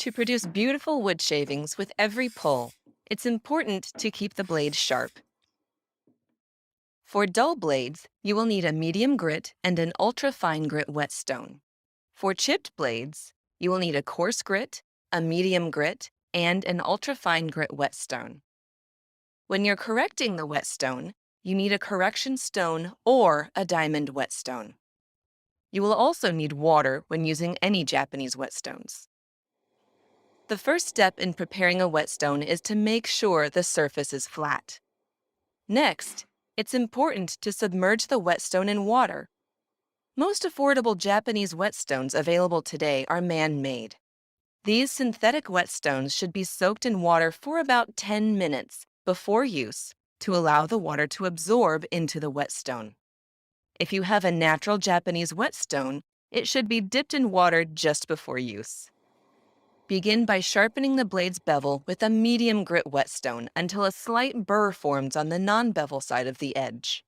To produce beautiful wood shavings with every pull, it's important to keep the blade sharp. For dull blades, you will need a medium grit and an ultra-fine grit whetstone. For chipped blades, you will need a coarse grit, a medium grit, and an ultra-fine grit whetstone. When you're correcting the whetstone, you need a correction stone or a diamond whetstone. You will also need water when using any Japanese whetstones. The first step in preparing a whetstone is to make sure the surface is flat. Next, it's important to submerge the whetstone in water. Most affordable Japanese whetstones available today are man-made. These synthetic whetstones should be soaked in water for about 10 minutes before use to allow the water to absorb into the whetstone. If you have a natural Japanese whetstone, it should be dipped in water just before use. Begin by sharpening the blade's bevel with a medium grit whetstone until a slight burr forms on the non-bevel side of the edge.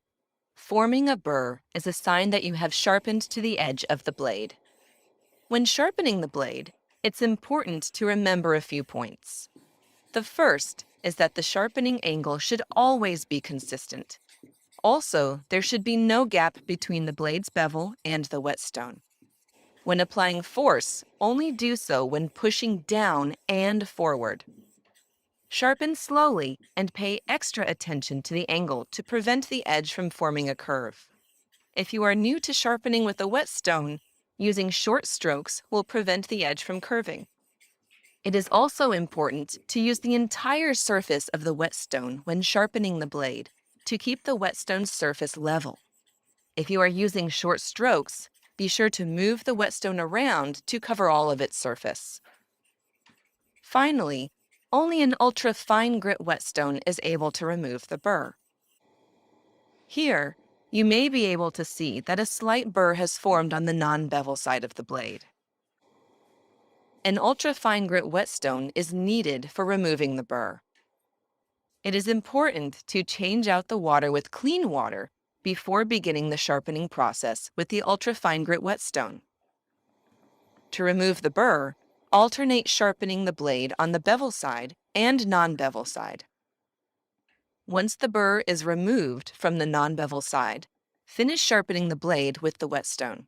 Forming a burr is a sign that you have sharpened to the edge of the blade. When sharpening the blade, it's important to remember a few points. The first is that the sharpening angle should always be consistent. Also, there should be no gap between the blade's bevel and the whetstone. When applying force, only do so when pushing down and forward. Sharpen slowly and pay extra attention to the angle to prevent the edge from forming a curve. If you are new to sharpening with a whetstone, using short strokes will prevent the edge from curving. It is also important to use the entire surface of the whetstone when sharpening the blade to keep the whetstone's surface level. If you are using short strokes, be sure to move the whetstone around to cover all of its surface. Finally, only an ultra-fine grit whetstone is able to remove the burr. Here, you may be able to see that a slight burr has formed on the non-bevel side of the blade. An ultra-fine grit whetstone is needed for removing the burr. It is important to change out the water with clean water before beginning the sharpening process with the ultra-fine grit whetstone. To remove the burr, alternate sharpening the blade on the bevel side and non-bevel side. Once the burr is removed from the non-bevel side, finish sharpening the blade with the whetstone.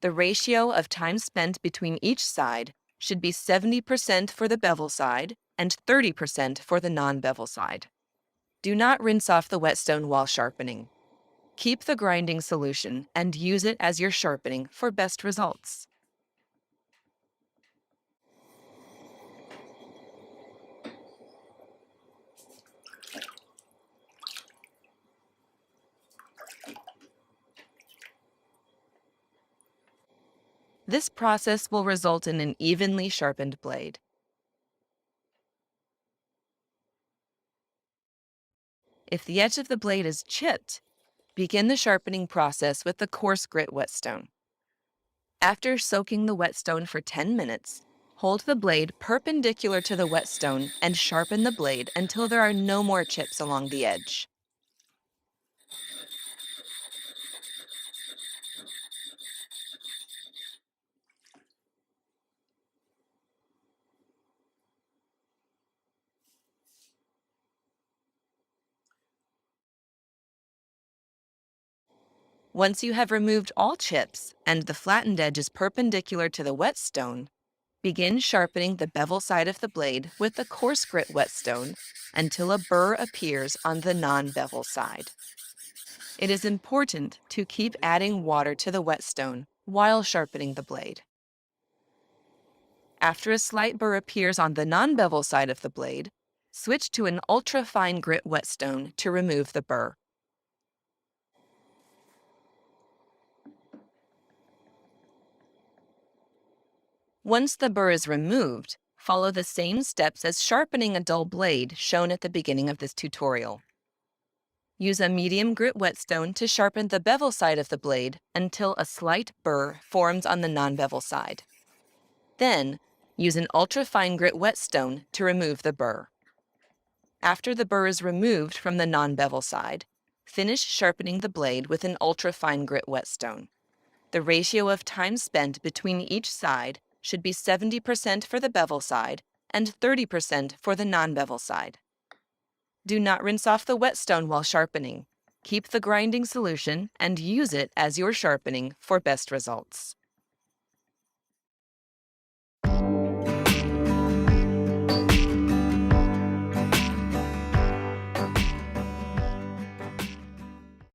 The ratio of time spent between each side should be 70% for the bevel side and 30% for the non-bevel side. Do not rinse off the whetstone while sharpening. Keep the grinding solution and use it as you're sharpening for best results. This process will result in an evenly sharpened blade. If the edge of the blade is chipped, begin the sharpening process with the coarse grit whetstone. After soaking the whetstone for 10 minutes, hold the blade perpendicular to the whetstone and sharpen the blade until there are no more chips along the edge. Once you have removed all chips and the flattened edge is perpendicular to the whetstone, begin sharpening the bevel side of the blade with the coarse grit whetstone until a burr appears on the non-bevel side. It is important to keep adding water to the whetstone while sharpening the blade. After a slight burr appears on the non-bevel side of the blade, switch to an ultra-fine grit whetstone to remove the burr. Once the burr is removed, follow the same steps as sharpening a dull blade shown at the beginning of this tutorial. Use a medium grit whetstone to sharpen the bevel side of the blade until a slight burr forms on the non-bevel side. Then, use an ultra-fine grit whetstone to remove the burr. After the burr is removed from the non-bevel side, finish sharpening the blade with an ultra-fine grit whetstone. The ratio of time spent between each side should be 70% for the bevel side and 30% for the non-bevel side. Do not rinse off the whetstone while sharpening. Keep the grinding solution and use it as you're sharpening for best results.